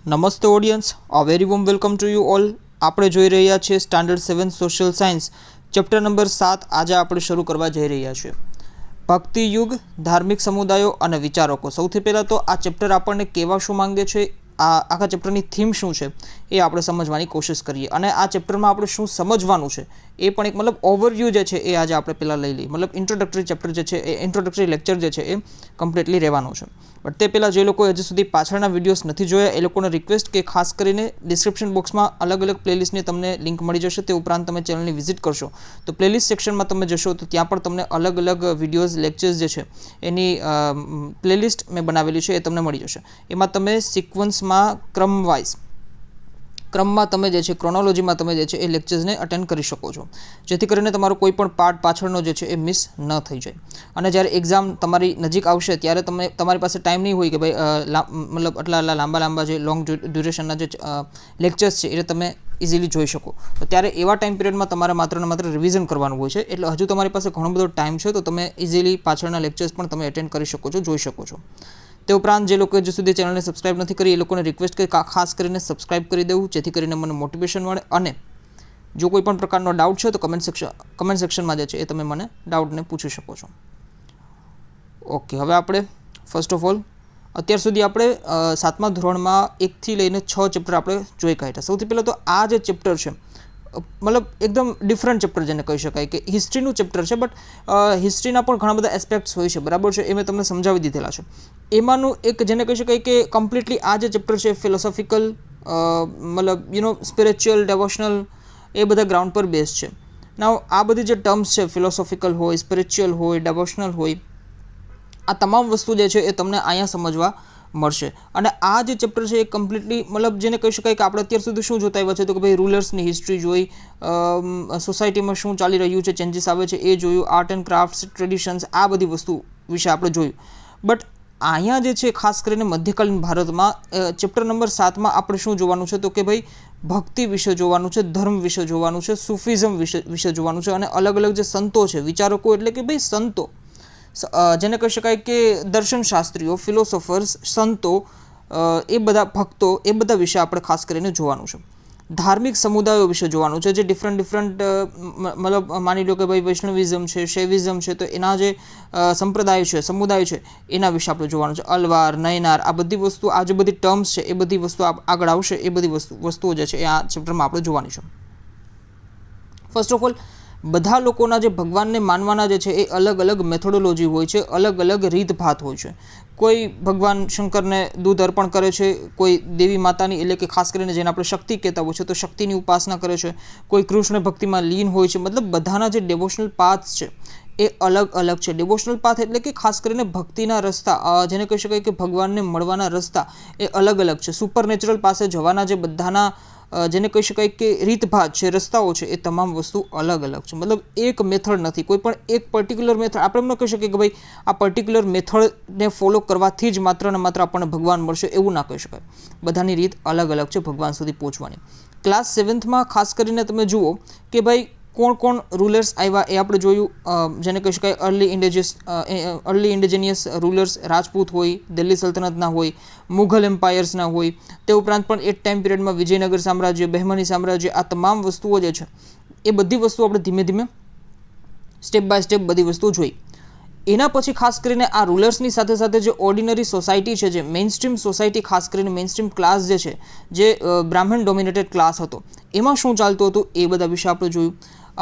નમસ્તે audience, a very warm welcome to you all. આપણે જોઈ રહ્યા છીએ standard 7 social science chapter number 7. આજે આપણે શરૂ કરવા જઈ રહ્યા છીએ ભક્તિ યુગ, ધાર્મિક સમુદાયો અને વિચારકો. સૌથી પહેલાં તો આ ચેપ્ટર આપણને કહેવા શું માંગે છે, આ આખા ચેપ્ટરની થીમ શું છે એ આપણે સમજવાની કોશિશ કરીએ. અને આ ચેપ્ટરમાં આપણે શું સમજવાનું છે એ પણ એક મતલબ ઓવરવ્યૂ જે છે એ આજે આપણે પહેલાં લઈ લઈએ. મતલબ ઇન્ટ્રોડક્ટરી ચેપ્ટર જે છે એ ઇન્ટ્રોડક્ટરી લેક્ચર જે છે એ કમ્પ્લીટલી રહેવાનું છે. બટ તે પહેલાં જે લોકોએ હજી સુધી પાછળના વિડીયોઝ નથી જોયા એ લોકોને રિક્વેસ્ટ કે ખાસ કરીને ડિસ્ક્રિપ્શન બોક્સમાં અલગ અલગ પ્લેલિસ્ટની તમને લિંક મળી જશે. તે ઉપરાંત તમે ચેનલની વિઝિટ કરશો તો પ્લેલિસ્ટ સેક્શનમાં તમે જશો તો ત્યાં પણ તમને અલગ અલગ વિડીયોઝ લેક્ચર્સ જે છે એની પ્લેલિસ્ટ મેં બનાવેલી છે એ તમને મળી જશે. એમાં તમે સિક્વન્સમાં ક્રમમાં તમે જે છે ક્રોનોલોજીમાં તમે જે છે એ લેક્ચર્સને અટેન્ડ કરી શકો છો, જેથી કરીને તમારો કોઈ પણ પાર્ટ પાછળનો જે છે એ મિસ ન થઈ જાય. અને જ્યારે એક્ઝામ તમારી નજીક આવશે ત્યારે તમારી પાસે ટાઈમ નહીં હોય કે ભાઈ મતલબ આટલા લાંબા જે લોંગ ડ્યુરેશનના જે લેક્ચર્સ છે એ તમે ઇઝીલી જોઈ શકો. તો ત્યારે એવા ટાઈમ પિરિયડમાં તમારે માત્ર ને માત્ર રિવિઝન કરવાનું હોય છે. એટલે હજુ તમારી પાસે ઘણો બધો ટાઈમ છે, તો તમે ઇઝીલી પાછળના લેક્ચર્સ પણ તમે અટેન્ડ કરી શકો છો, જોઈ શકો છો. તે ઉપરાંત જે લોકો હજુ સુધી ચેનલને સબસ્ક્રાઇબ નથી કરી એ લોકોને રિક્વેસ્ટ કે ખાસ કરીને સબસ્ક્રાઇબ કરી દેવું, જેથી કરીને મને મોટિવેશન મળે. અને જો કોઈ પણ પ્રકારનો ડાઉટ છે તો કમેન્ટ સેક્શનમાં જે છે એ તમે મને ડાઉટને પૂછી શકો છો. ઓકે, હવે આપણે ફર્સ્ટ ઓફ ઓલ અત્યાર સુધી આપણે 7મા ધોરણમાં 1 થી લઈને 6 ચેપ્ટર આપણે જોઈ કાઢ્યા. સૌથી પહેલાં તો આ જે ચેપ્ટર છે મતલબ એકદમ ડિફરન્ટ ચેપ્ટર જેને કહી શકાય કે હિસ્ટ્રીનું ચેપ્ટર છે. બટ હિસ્ટ્રીના પણ ઘણા બધા એસ્પેક્ટ્સ હોય છે, બરાબર છે, એ મેં તમને સમજાવી દીધેલા છે. એમાંનું એક જેને કહી શકાય કે કમ્પ્લીટલી આ જે ચેપ્ટર છે ફિલોસોફિકલ મતલબ સ્પિરિચ્યુઅલ, ડેવોશનલ એ બધા ગ્રાઉન્ડ પર બેઝ છે. નાઉ આ બધી જે ટર્મ્સ છે ફિલોસોફિકલ હોય, સ્પિરિચ્યુઅલ હોય, ડેવોશનલ હોય, આ તમામ વસ્તુ જે છે એ તમને અહીંયા સમજવા મળશે. અને આ જે ચેપ્ટર છે એ કમ્પ્લીટલી મતલબ જેને કહી શકાય કે આપણે અત્યાર સુધી શું જોતા આવ્યા છે તો કે ભાઈ રૂલર્સની હિસ્ટ્રી જોઈ, સોસાયટીમાં શું ચાલી રહ્યું છે, ચેન્જીસ આવે છે એ જોયું, આર્ટ એન્ડ ક્રાફ્ટ્સ, ટ્રેડિશન્સ, આ બધી વસ્તુ વિશે આપણે જોયું. બટ અહીંયા જે છે ખાસ કરીને મધ્યકાલીન ભારતમાં ચેપ્ટર નંબર 7માં આપણે શું જોવાનું છે તો કે ભાઈ ભક્તિ વિશે જોવાનું છે, ધર્મ વિશે જોવાનું છે, સુફિઝમ વિશે જોવાનું છે. અને અલગ અલગ જે સંતો છે, વિચારકો એટલે કે ભાઈ સંતો, જેને કહી શકાય કે દર્શનશાસ્ત્રીઓ, ફિલોસોફર્સ, સંતો, એ બધા ભક્તો, એ બધા વિશે આપણે ખાસ કરીને જોવાનું છે. ધાર્મિક સમુદાયો વિશે જોવાનું છે, જે ડિફરન્ટ મતલબ માની લો કે ભાઈ વૈષ્ણવિઝમ છે, શૈવિઝમ છે, તો એના જે સંપ્રદાય છે, સમુદાય છે, એના વિશે આપણે જોવાનું છે. અલવાર, નયનાર, આ બધી વસ્તુ, આ જે બધી ટર્મ્સ છે એ બધી વસ્તુ આગળ આવશે. એ બધી વસ્તુઓ જે છે એ આ ચેપ્ટરમાં આપણે જોવાની છે. ફર્સ્ટ ઓફ ઓલ બધા લોકોના જે ભગવાનને માનવાના જે છે એ અલગ અલગ મેથોડોલોજી હોય છે, અલગ અલગ રીતભાત હોય છે. કોઈ ભગવાન શંકરને દૂધ અર્પણ કરે છે, કોઈ દેવી માતાની એટલે કે ખાસ કરીને જેને આપણે શક્તિ કહેતા હોય છે તો શક્તિની ઉપાસના કરે છે, કોઈ કૃષ્ણ ભક્તિમાં લીન હોય છે. મતલબ બધાના જે ડેવોશનલ પાથ્સ છે એ અલગ અલગ છે. ડેવોશનલ પાથ એટલે કે ખાસ કરીને ભક્તિના રસ્તા, જેને કહી શકાય કે ભગવાનને મળવાના રસ્તા એ અલગ અલગ છે. સુપરનેચરલ પાસે જવાના જે બધાના જેને કહી શકાય કે રીતભાત છે, રસ્તાઓ છે, એ તમામ વસ્તુ અલગ અલગ છે. મતલબ એક મેથડ નથી, કોઈ પણ એક પર્ટિક્યુલર મેથડ આપણે એમ ન કહી શકીએ કે ભાઈ આ પર્ટિક્યુલર મેથડને ફોલો કરવાથી જ માત્ર ને માત્ર આપણને ભગવાન મળશે, એવું ના કહી શકાય. બધાની રીત અલગ અલગ છે ભગવાન સુધી પહોંચવાની. ક્લાસ 7માં ખાસ કરીને તમે જુઓ કે ભાઈ કોણ રૂલર્સ આવ્યા એ આપણે જોયું. જેને કહી શકાય અર્લી ઇન્ડિજિનિયસ રૂલર્સ, રાજપૂત હોય, દિલ્હી સલ્તનતના હોય, મુઘલ એમ્પાયર્સના હોય. તે ઉપરાંત પણ એ ટાઈમ પિરિયડમાં વિજયનગર સામ્રાજ્ય, બહેમની સામ્રાજ્ય, આ તમામ વસ્તુઓ જે છે એ બધી વસ્તુઓ આપણે ધીમે ધીમે સ્ટેપ બાય સ્ટેપ બધી વસ્તુઓ જોઈ. એના પછી ખાસ કરીને આ રૂલર્સની સાથે સાથે જે ઓર્ડિનરી સોસાયટી છે, જે મેઇન સ્ટ્રીમ સોસાયટી, ખાસ કરીને મેઇન સ્ટ્રીમ ક્લાસ જે છે, જે બ્રાહ્મણ ડોમિનેટેડ ક્લાસ હતો, એમાં શું ચાલતું હતું એ બધા વિશે આપણે જોયું.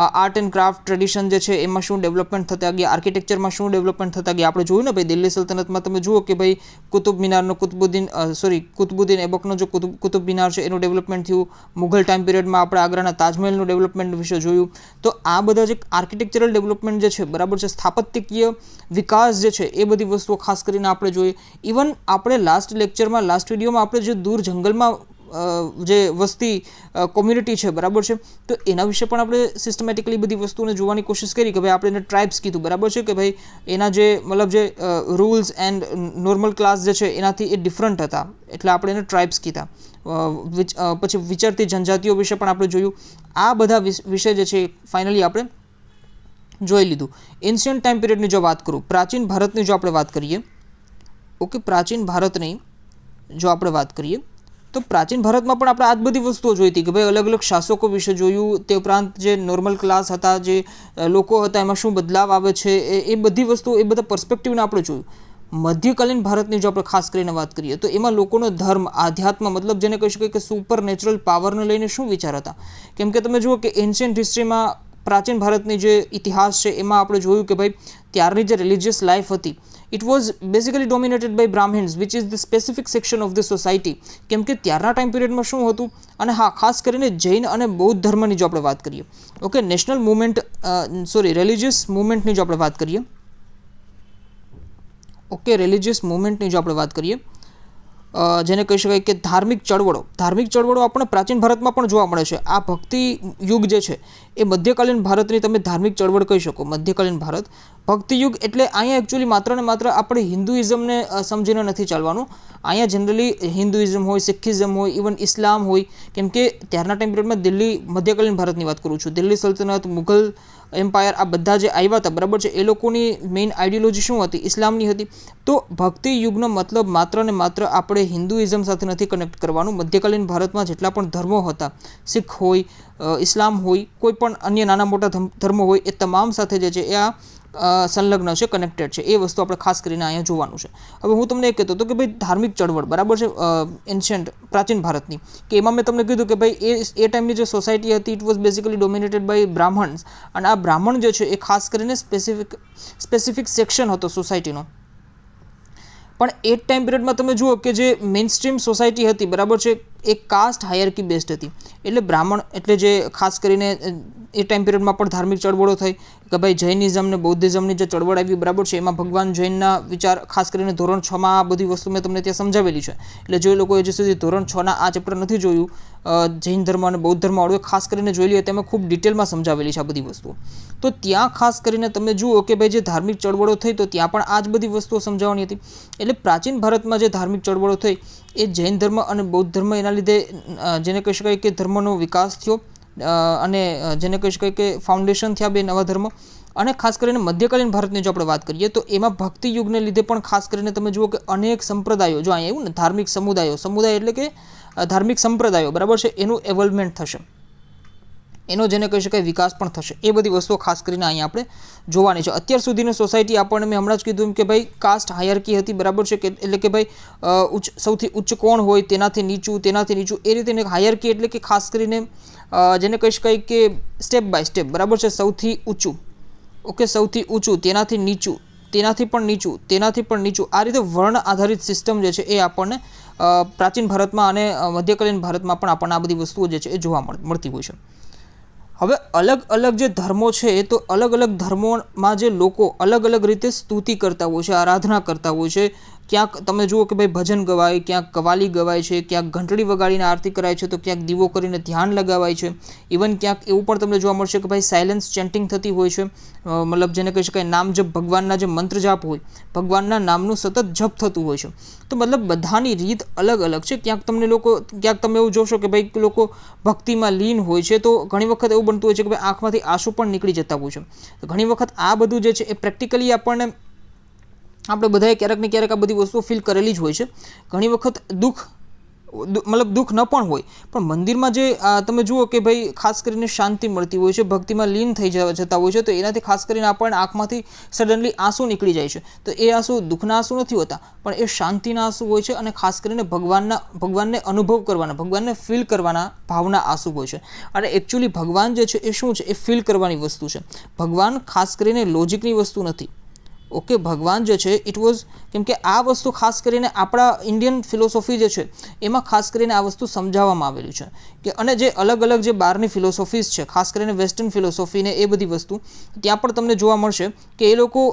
આર્ટ એન્ડ ક્રાફ્ટ, ટ્રેડિશન જે છે એમાં શું ડેવલપમેન્ટ થતા ગયા, આર્કિટેક્ચરમાં શું ડેવલપમેન્ટ થતા ગયા આપણે જોયું ને ભાઈ. દિલ્હી સલ્તનતમાં તમે જુઓ કે ભાઈ કુતુબુદ્દીન એબકનો જો કુતુબ મિનાર છે એનું ડેવલપમેન્ટ થયું. મુઘલ ટાઈમ પિરિયડમાં આપણે આગ્રાના તાજમહેલનું ડેવલપમેન્ટ વિશે જોયું. તો આ બધા જે આર્કિટેક્ચરલ ડેવલપમેન્ટ જે છે, બરાબર છે, સ્થાપત્યકીય વિકાસ જે છે એ બધી વસ્તુઓ ખાસ કરીને આપણે જોઈએ. ઇવન આપણે લાસ્ટ વિડીયોમાં આપણે જે દૂર જંગલમાં જે વસ્તી કોમ્યુનિટી છે, બરાબર છે, તો એના વિશે પણ આપણે સિસ્ટમેટિકલી બધી વસ્તુઓને જોવાની કોશિશ કરી કે ભાઈ આપણે એને ટ્રાઇબ્સ કીધું, બરાબર છે, કે ભાઈ એના જે મતલબ જે રૂલ્સ એન્ડ નોર્મલ ક્લાસ જે છે એનાથી એ ડિફરન્ટ હતા, એટલે આપણે એને ટ્રાઇબ્સ કીધા. પછી વિચરતી જનજાતિઓ વિશે પણ આપણે જોયું. આ બધા વિષય જે છે ફાઇનલી આપણે જોઈ લીધું. એન્શિયન્ટ ટાઈમ પિરિયડની જો વાત કરું, પ્રાચીન ભારતની જો આપણે વાત કરીએ, ઓકે, પ્રાચીન ભારતની જો આપણે વાત કરીએ તો પ્રાચીન ભારતમાં પણ આપણે આ જ બધી વસ્તુઓ જોઈ હતી કે ભાઈ અલગ અલગ શાસકો વિશે જોયું, તે ઉપરાંત જે નોર્મલ ક્લાસ હતા, જે લોકો હતા, એમાં શું બદલાવ આવે છે, એ બધી વસ્તુઓ, એ બધા પર્સપેક્ટિવને આપણે જોયું. મધ્યકાલીન ભારતની જો આપણે ખાસ કરીને વાત કરીએ તો એમાં લોકોનો ધર્મ, આધ્યાત્મ, મતલબ જેને કહી શકાય કે સુપર નેચરલ પાવરને લઈને શું વિચાર હતા. કેમ કે તમે જુઓ કે એન્શિયન્ટ હિસ્ટ્રીમાં પ્રાચીન ભારતની જે ઇતિહાસ છે એમાં આપણે જોયું કે ભાઈ ત્યારની જે રિલિજિયસ લાઈફ હતી, it was basically dominated by Brahmins, which is the specific section of the society. કેમ કે ત્યારના ટાઈમ પિરિયડમાં શું હતું, અને હા, ખાસ કરીને જૈન અને બૌદ્ધ ધર્મની જો આપણે વાત કરીએ, ઓકે, નેશનલ મુવમેન્ટ, રિલિજિયસ મુવમેન્ટની જો આપણે વાત કરીએ, ઓકે, રિલિજિયસ મુવમેન્ટની જો આપણે વાત કરીએ, જેને કહી શકાય કે ધાર્મિક ચળવળો આપણને પ્રાચીન ભારતમાં પણ જોવા મળે છે. આ ભક્તિ યુગ જે છે એ મધ્યકાલીન ભારતની તમે ધાર્મિક ચળવળ કહી શકો. મધ્યકાલીન ભારત ભક્તિ યુગ એટલે અહીંયા એકચ્યુઅલી માત્ર ને માત્ર આપણે હિન્દુઇઝમને સમજીને નથી ચાલવાનું. અહીંયા જનરલી હિન્દુઇઝમ હોય, સિખિઝમ હોય, ઇવન ઇસ્લામ હોય, કેમ કે ત્યારના ટાઈમ પિરિયડમાં દિલ્હી, મધ્યકાલીન ભારતની વાત કરું છું, દિલ્હી સલ્તનત, મુઘલ એમ્પાયર, આ બધા જે આવ્યા હતા, બરાબર છે, એ લોકોની મેઇન આઈડિયોલોજી શું હતી, ઇસ્લામની હતી. તો ભક્તિ યુગનો મતલબ માત્ર ને માત્ર આપણે હિન્દુઇઝમ સાથે નથી કનેક્ટ કરવાનું. મધ્યકાલીન ભારતમાં જેટલા પણ ધર્મો હતા, શીખ હોય, ઇસ્લામ હોય, કોઈ પણ અન્ય નાના મોટા ધર્મો હોય, એ તમામ સાથે જે છે એ આ સંલગ્ન છે, કનેક્ટેડ છે. એ વસ્તુ આપણે ખાસ કરીને અહીંયા જોવાનું છે. હવે હું તમને એ કહેતો હતો કે ભાઈ ધાર્મિક ચળવળ, બરાબર છે, એન્શિયન્ટ પ્રાચીન ભારતની, કે એમાં મેં તમને કીધું કે ભાઈ એ ટાઈમની જે સોસાયટી હતી, it was basically dominated by Brahmins, અને આ બ્રાહ્મણ જે છે એ ખાસ કરીને સ્પેસિફિક સેક્શન હતો સોસાયટીનો. પણ એ ટાઈમ પિરિયડમાં તમે જુઓ કે જે મેઇન સ્ટ્રીમ સોસાયટી હતી, બરાબર છે, એ કાસ્ટ હાયરકી બેઝડ હતી. એટલે બ્રાહ્મણ એટલે જે ખાસ કરીને એ ટાઈમ પિરિયડમાં પણ ધાર્મિક ચળવળો થઈ કે ભાઈ જૈનિઝમ ને બૌદ્ધિઝમની જે ચળવળ આવી, બરાબર છે, એમાં ભગવાન જૈનના વિચાર ખાસ કરીને ધોરણ 6માં આ બધી વસ્તુ મેં તમને ત્યાં સમજાવેલી છે. એટલે જે લોકોએ હજી સુધી ધોરણ 6ના આ ચેપ્ટર નથી જોયું, જૈન ધર્મ અને બૌદ્ધ ધર્મ વાળું, ખાસ કરીને જોઈ લઈએ, તેમાં ખૂબ ડિટેલમાં સમજાવેલી છે આ બધી વસ્તુઓ. તો ત્યાં ખાસ કરીને તમે જુઓ કે ભાઈ જે ધાર્મિક ચળવળો થઈ, તો ત્યાં પણ આ જ બધી વસ્તુઓ સમજાવવાની હતી. એટલે પ્રાચીન ભારતમાં જે ધાર્મિક ચળવળો થઈ એ જૈન ધર્મ અને બૌદ્ધ ધર્મ, એના લીધે જેને કહી શકાય કે ધર્મનો વિકાસ થયો, અને જેને કહી શકાય કે ફાઉન્ડેશન થયા બે નવા ધર્મ. અને ખાસ કરીને મધ્યકાલીન ભારતની જો આપણે વાત કરીએ તો એમાં ભક્તિ યુગને લીધે પણ ખાસ કરીને તમે જુઓ કે અનેક સંપ્રદાયો, જો અહીંયા એવું ને ધાર્મિક સમુદાય એટલે કે ધાર્મિક સંપ્રદાયો, બરાબર છે, એનું એવોલ્વમેન્ટ થશે, એનો જેને કહી શકાય વિકાસ પણ થશે. એ બધી વસ્તુઓ ખાસ કરીને અહીંયા આપણે જોવાની છે. અત્યાર સુધીની સોસાયટી આપણને મેં હમણાં જ કીધું એમ કે ભાઈ કાસ્ટ હાયરકી હતી, બરાબર છે, કે એટલે કે ભાઈ સૌથી ઉચ્ચ કોણ હોય તેનાથી નીચું, એ રીતે હાયરકી એટલે કે ખાસ કરીને જેને કહી શકાય કે સ્ટેપ બાય સ્ટેપ, બરાબર છે, સૌથી ઊંચું, ઓકે, સૌથી ઊંચું, તેનાથી નીચું, તેનાથી પણ નીચું, તેનાથી પણ નીચું, આ રીતે વર્ણ આધારિત સિસ્ટમ જે છે એ આપણને પ્રાચીન ભારતમાં અને મધ્યકાલીન ભારતમાં પણ આપણને આ બધી વસ્તુઓ જે છે એ જોવા મળતી હોય છે. હવે અલગ અલગ જે ધર્મો છે, તો અલગ અલગ ધર્મોમાં જે લોકો અલગ અલગ રીતે સ્તુતિ કરતા હોય છે, આરાધના કરતા હોય છે. ક્યાંક તમે જુઓ કે ભાઈ ભજન ગવાય, ક્યાંક કવાલી ગવાય છે, ક્યાંક ઘંટડી વગાડીને આરતી કરાય છે, તો ક્યાંક દીવો કરીને ધ્યાન લગાવાય છે. ઇવન ક્યાંક એવું પણ તમને જોવા મળશે કે ભાઈ સાયલેન્સ ચેન્ટિંગ થતી હોય છે, મતલબ જેને કહી શકાય નામ જપ, ભગવાનના જે મંત્ર જાપ હોય, ભગવાનના નામનું સતત જપ થતું હોય છે. તો મતલબ બધાની રીત અલગ અલગ છે. ક્યાંક તમે એવું જોશો કે ભાઈ લોકો ભક્તિમાં લીન હોય છે, તો ઘણી વખત એવું બનતું હોય છે કે ભાઈ આંખમાંથી આંસુ પણ નીકળી જતા હોય છે. તો ઘણી વખત આ બધું જે છે એ પ્રેક્ટિકલી આપણે બધાએ ક્યારેક ને ક્યારેક આ બધી વસ્તુઓ ફીલ કરેલી જ હોય છે. ઘણી વખત દુઃખ ન પણ હોય, પણ મંદિરમાં જે તમે જુઓ કે ભાઈ ખાસ કરીને શાંતિ મળતી હોય છે, ભક્તિમાં લીન થઈ જતા હોય છે, તો એનાથી ખાસ કરીને આપણને આંખમાંથી સડનલી આંસુ નીકળી જાય છે. તો એ આંસુ દુઃખના આંસુ નથી હોતા, પણ એ શાંતિના આંસુ હોય છે, અને ખાસ કરીને ભગવાનને અનુભવ કરવાના, ભગવાનને ફીલ કરવાના ભાવના આંસુ હોય છે. અને એકચ્યુઅલી ભગવાન જે છે એ શું છે, એ ફીલ કરવાની વસ્તુ છે. ભગવાન ખાસ કરીને લોજિકની વસ્તુ નથી. ઓકે, ભગવાન જે છે ઇટ વોઝ, કેમ કે આ વસ્તુ ખાસ કરીને આપણા ઇન્ડિયન ફિલોસોફી જે છે એમાં ખાસ કરીને આ વસ્તુ સમજાવવામાં આવેલી છે કે, અને જે અલગ અલગ જે બહારની ફિલોસોફીઝ છે, ખાસ કરીને વેસ્ટર્ન ફિલોસોફીને એ બધી વસ્તુ, ત્યાં પણ તમને જોવા મળશે કે એ લોકો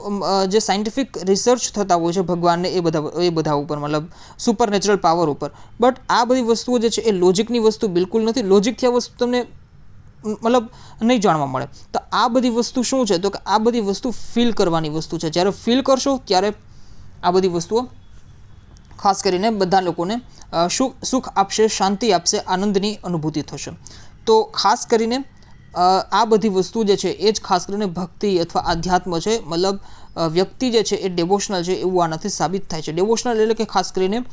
જે સાયન્ટિફિક રિસર્ચ થતા હોય છે ભગવાનને એ બધા ઉપર, મતલબ સુપરનેચરલ પાવર ઉપર. બટ આ બધી વસ્તુઓ જે છે એ લોજિકની વસ્તુ બિલકુલ નથી. લોજિકથી આ વસ્તુ તમને મતલબ નહીં જાણવા મળે. તો આ બધી વસ્તુ શું છે, તો કે આ બધી વસ્તુ ફીલ કરવાની વસ્તુ છે. જ્યારે ફીલ કરશો ત્યારે આ બધી વસ્તુઓ ખાસ કરીને બધા લોકોને સુખ આપશે, શાંતિ આપશે, આનંદની અનુભૂતિ થશે. તો ખાસ કરીને આ બધી વસ્તુ જે છે એ જ ખાસ કરીને ભક્તિ અથવા આધ્યાત્મ છે. મતલબ વ્યક્તિ જે છે એ ડેવોશનલ છે એવું આનાથી સાબિત થાય છે. ડેવોશનલ એટલે કે ખાસ કરીને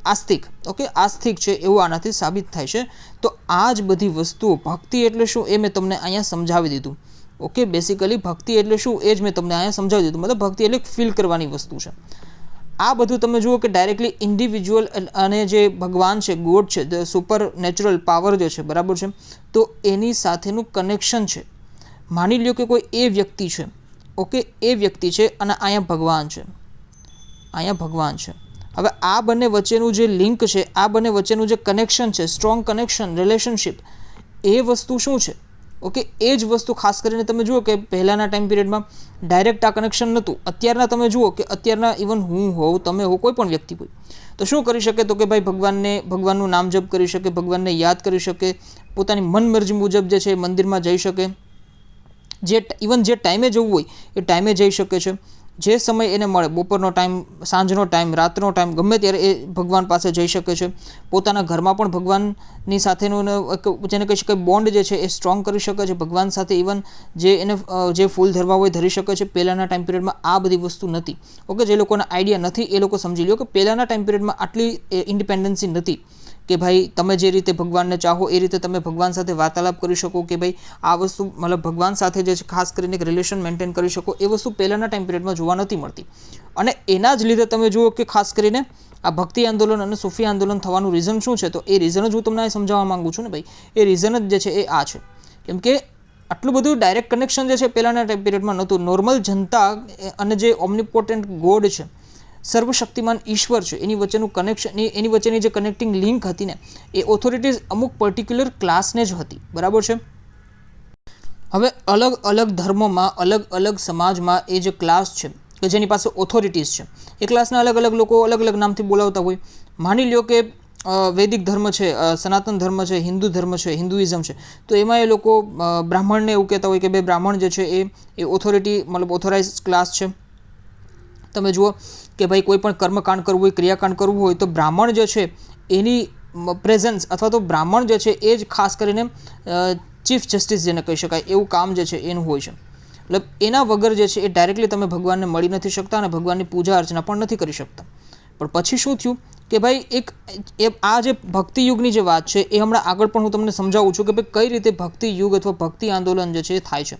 આસ્તિક, ઓકે, આસ્તિક છે એવું આનાથી સાબિત થાય છે. તો આ જ બધી વસ્તુઓ, ભક્તિ એટલે શું એ મેં તમને અહીંયા સમજાવી દીધું. ઓકે, બેસિકલી ભક્તિ એટલે શું એ જ મેં તમને અહીંયા સમજાવી દીધું. મતલબ ભક્તિ એટલે ફીલ કરવાની વસ્તુ છે. આ બધું તમે જુઓ કે ડાયરેક્ટલી ઇન્ડિવિજ્યુઅલ અને જે ભગવાન છે, ગોડ છે, ધ સુપર નેચરલ પાવર જે છે, બરાબર છે, તો એની સાથેનું કનેક્શન છે. માની લ્યો કે કોઈ એ વ્યક્તિ છે, ઓકે, એ વ્યક્તિ છે અને અહીંયા ભગવાન છે, અહીંયા ભગવાન છે. હવે આ બંને વચ્ચેનું જે લિંક છે, આ બંને વચ્ચેનું જે કનેક્શન છે, સ્ટ્રોંગ કનેક્શન, રિલેશનશિપ, એ વસ્તુ શું છે? ઓકે, એ જ વસ્તુ ખાસ કરીને તમે જુઓ કે પહેલાંના ટાઈમ પિરિયડમાં ડાયરેક્ટ આ કનેક્શન નહોતું. અત્યારના તમે જુઓ કે અત્યારના ઇવન હું હોઉં, તમે હો, કોઈ પણ વ્યક્તિ હોય તો શું કરી શકે? તો કે ભાઈ ભગવાનનું નામ જપ કરી શકે, ભગવાનને યાદ કરી શકે, પોતાની મનમરજી મુજબ જે છે મંદિરમાં જઈ શકે, ઇવન જે ટાઈમે જવું હોય એ ટાઈમે જઈ શકે છે. જે સમય એને મળે, બપોરનો ટાઈમ, સાંજનો ટાઈમ, રાતનો ટાઈમ, ગમે ત્યારે એ ભગવાન પાસે જઈ શકે છે. પોતાના ઘરમાં પણ ભગવાનની સાથેનું જેને કહી શકાય બોન્ડ જે છે એ સ્ટ્રોંગ કરી શકે છે. ભગવાન સાથે ઇવન જે ફૂલ ધરવા હોય ધરી શકે છે. પહેલાંના ટાઈમ પિરિયડમાં આ બધી વસ્તુ નથી. ઓકે, જે લોકોને આઈડિયા નથી એ લોકો સમજી લો કે પહેલાંના ટાઈમ પિરિયડમાં આટલી ઇન્ડિપેન્ડન્સી નથી કે ભાઈ તમે જે રીતે ભગવાનને ચાહો એ રીતે તમે ભગવાન સાથે વાર્તાલાપ કરી શકો, કે ભાઈ આ વસ્તુ મતલબ ભગવાન સાથે જે છે ખાસ કરીને એક રિલેશન મેન્ટેન કરી શકો. એ વસ્તુ પહેલાંના ટાઈમ પિરિયડમાં જોવા નથી મળતી. અને એના જ લીધે તમે જુઓ કે ખાસ કરીને આ ભક્તિ આંદોલન અને સૂફી આંદોલન થવાનું રીઝન શું છે? તો એ રીઝન જ હું તમને સમજાવવા માગું છું ને ભાઈ. એ રીઝન જ જે છે એ આ છે. કેમ કે આટલું બધું ડાયરેક્ટ કનેક્શન જે છે પહેલાંના ટાઈમ પિરિયડમાં નહોતું. નોર્મલ જનતા અને જે ઓમ્નિપોટેન્ટ ગોડ છે, સર્વશક્તિમાન ઈશ્વર છે, એની વચ્ચેનું કનેક્શન, એની વચ્ચેની જે કનેક્ટિંગ લિંક હતી ને, એ ઓથોરિટીઝ અમુક પર્ટિક્યુલર ક્લાસને જ હતી, બરાબર છે. હવે અલગ અલગ ધર્મોમાં, અલગ અલગ સમાજમાં એ જે ક્લાસ છે કે જેની પાસે ઓથોરિટીઝ છે, એ ક્લાસના અલગ અલગ લોકો અલગ અલગ નામથી બોલાવતા હોય. માની લ્યો કે વૈદિક ધર્મ છે, સનાતન ધર્મ છે, હિન્દુ ધર્મ છે, હિન્દુઇઝમ છે, તો એમાં એ લોકો બ્રાહ્મણને એવું કહેતા હોય કે ભાઈ બ્રાહ્મણ જે છે એ ઓથોરિટી, મતલબ ઓથોરાઇઝ ક્લાસ છે. તમે જુઓ કે ભાઈ કોઈ પણ કર્મકાંડ કરવું હોય, ક્રિયાકાંડ કરવું હોય, તો બ્રાહ્મણ જે છે એની પ્રેઝન્સ અથવા તો બ્રાહ્મણ જે છે એ જ ખાસ કરીને ચીફ જસ્ટિસ જેને કહી શકાય એવું કામ જે છે એનું હોય છે. મતલબ એના વગર જે છે એ ડાયરેક્ટલી તમે ભગવાનને મળી નથી શકતા અને ભગવાનની પૂજા અર્ચના પણ નથી કરી શકતા. પણ પછી શું થયું કે ભાઈ આ જે ભક્તિ યુગની જે વાત છે એ હમણાં આગળ પણ હું તમને સમજાવું છું કે ભાઈ કઈ રીતે ભક્તિ યુગ અથવા ભક્તિ આંદોલન જે છે એ થાય છે.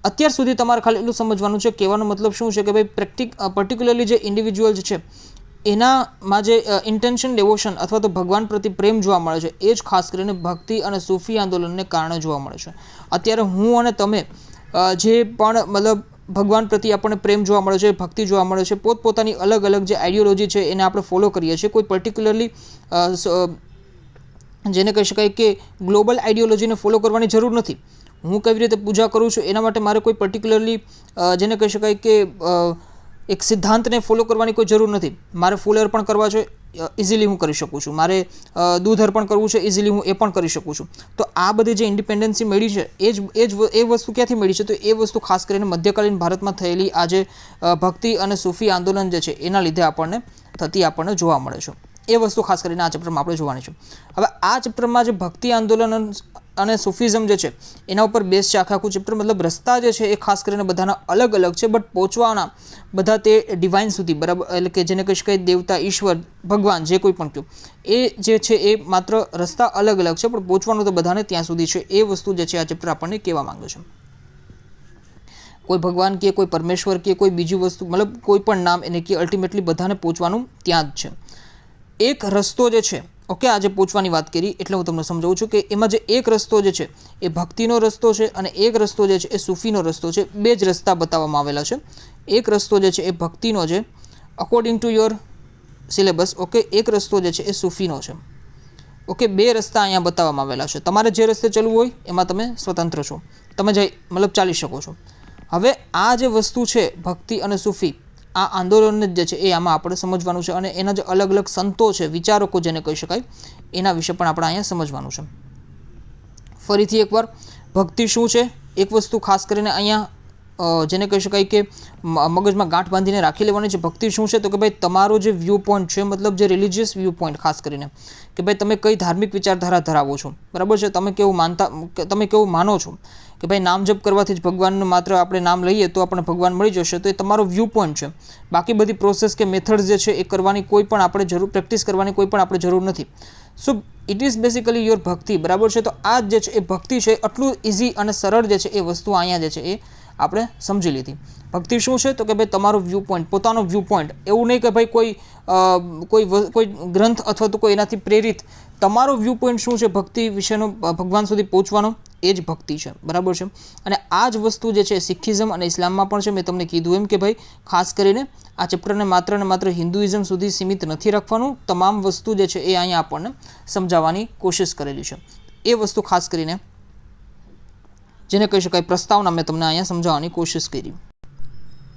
અત્યાર સુધી તમારે ખાલી એટલું સમજવાનું છે, કહેવાનો મતલબ શું છે કે ભાઈ પર્ટિક્યુલરલી જે ઇન્ડિવિજ્યુઅલ છે એનામાં જે ઇન્ટેન્શન, ડેવોશન અથવા તો ભગવાન પ્રતિ પ્રેમ જોવા મળે છે એ જ ખાસ કરીને ભક્તિ અને સૂફી આંદોલનને કારણે જોવા મળે છે. અત્યારે હું અને તમે જે પણ મતલબ ભગવાન પ્રતિ આપણને પ્રેમ જોવા મળે છે, ભક્તિ જોવા મળે છે, પોતપોતાની અલગ અલગ જે આઈડિયોલોજી છે એને આપણે ફોલો કરીએ છીએ. કોઈ પર્ટિક્યુલરલી જેને કહી શકાય કે ગ્લોબલ આઈડિયોલોજીને ફોલો કરવાની જરૂર નથી. હું કેવી રીતે પૂજા કરું છું એના માટે મારે કોઈ પર્ટિક્યુલરલી જેને કહી શકાય કે એક સિદ્ધાંતને ફોલો કરવાની કોઈ જરૂર નથી. મારે ફૂલ અર્પણ કરવા છે, ઇઝીલી હું કરી શકું છું. મારે દૂધ અર્પણ કરવું છે, ઇઝીલી હું એ પણ કરી શકું છું. તો આ બધી જે ઇન્ડિપેન્ડન્સી મળી છે એ વસ્તુ ક્યાંથી મળી છે? તો એ વસ્તુ ખાસ કરીને મધ્યકાલીન ભારતમાં થયેલી આ જે ભક્તિ અને સૂફી આંદોલન જે છે એના લીધે આપણને જોવા મળે છે. એ વસ્તુ ખાસ કરીને આ ચેપ્ટરમાં આપણે જોવાની છે. હવે આ ચેપ્ટરમાં જે ભક્તિ આંદોલન અને સૂફિઝમ જે છે એના ઉપર બેઝ છે આખું ચેપ્ટર. મતલબ રસ્તા જે છે એ ખાસ કરીને બધાના અલગ અલગ છે, બટ પહોંચવાના બધા તે ડિવાઇન સુધી, બરાબર, એટલે કે જેને કહી શકાય દેવતા, ઈશ્વર, ભગવાન, જે કોઈ પણ કહ્યું, એ જે છે એ માત્ર રસ્તા અલગ અલગ છે, પણ પહોંચવાનું તો બધાને ત્યાં સુધી છે. એ વસ્તુ જે છે આ ચેપ્ટર આપણને કહેવા માંગે છે. કોઈ ભગવાન કે કોઈ પરમેશ્વર કે કોઈ બીજી વસ્તુ, મતલબ કોઈ પણ નામ એને કે અલ્ટિમેટલી બધાને પહોંચવાનું ત્યાં જ છે. એક રસ્તો જે છે, ઓકે, આજે પહોંચવાની વાત કરી એટલે હું તમને સમજાવું છું કે એમાં જે એક રસ્તો જે છે એ ભક્તિનો રસ્તો છે અને એક રસ્તો જે છે એ સૂફીનો રસ્તો છે. બે જ રસ્તા બતાવવામાં આવેલા છે. એક રસ્તો જે છે એ ભક્તિનો છે according to your syllabus, okay. એક રસ્તો જે છે એ સૂફીનો છે, ઓકે. બે રસ્તા અહીંયા બતાવવામાં આવેલા છે. તમારે જે રસ્તે ચાલવું હોય એમાં તમે સ્વતંત્ર છો, તમે ચાલી શકો છો. હવે આ જે વસ્તુ છે ભક્તિ અને સૂફી, આ આંદોલન જે છે એ આમાં આપણે સમજવાનું છે અને એના જે અલગ અલગ સંતો છે, વિચારકો જેને કહી શકાય, એના વિશે પણ આપણે અહીંયા સમજવાનું છે. ફરીથી એકવાર ભક્તિ શું છે એક વસ્તુ ખાસ કરીને અહીંયા જેને કહી શકાય કે મગજમાં ગાંઠ બાંધીને રાખી લેવાની છે. ભક્તિ શું છે? તો કે ભાઈ તમારો જે વ્યૂ પોઈન્ટ છે, મતલબ જે રિલિજિયસ વ્યૂ પોઈન્ટ, ખાસ કરીને કે ભાઈ તમે કઈ ધાર્મિક વિચારધારા ધરાવો છો, બરાબર છે, તમે કેવું માનો છો કે ભાઈ નામ જપ કરવાથી જ ભગવાનનું માત્ર આપણે નામ લઈએ તો આપણને ભગવાન મળી જશે, તો એ તમારો વ્યૂ પોઈન્ટ છે. બાકી બધી પ્રોસેસ કે મેથડ્સ જે છે એ કરવાની કોઈ પણ આપણે પ્રેક્ટિસ કરવાની કોઈ પણ આપણે જરૂર નથી. So it is basically your ભક્તિ, બરાબર છે. તો આ જે છે એ ભક્તિ છે, આટલું ઇઝી અને સરળ જે છે એ વસ્તુ અહીંયા જે છે એ આપણે સમજી લીધી. ભક્તિ શું છે? તો કે ભાઈ તમારો વ્યૂ પોઈન્ટ, પોતાનો વ્યૂ પોઈન્ટ. એવું નહીં કે ભાઈ કોઈ ગ્રંથ અથવા તો કોઈ એનાથી પ્રેરિત, તમારો વ્યૂ પોઈન્ટ શું છે ભક્તિ વિશેનો, ભગવાન સુધી પહોંચવાનો, એ જ ભક્તિ છે, બરાબર છે. અને આ જ વસ્તુ જે છે સિખિઝમ અને ઇસ્લામમાં પણ છે. મેં તમને કીધું એમ કે ભાઈ ખાસ કરીને આ ચેપ્ટરને માત્ર ને માત્ર હિન્દુઇઝમ સુધી સીમિત નથી રાખવાનું. તમામ વસ્તુ જે છે એ અહીંયા આપણને સમજાવવાની કોશિશ કરેલી છે. એ વસ્તુ ખાસ કરીને જેને કહી શકાય પ્રસ્તાવના મેં તમને અહીંયા સમજાવવાની કોશિશ કરી.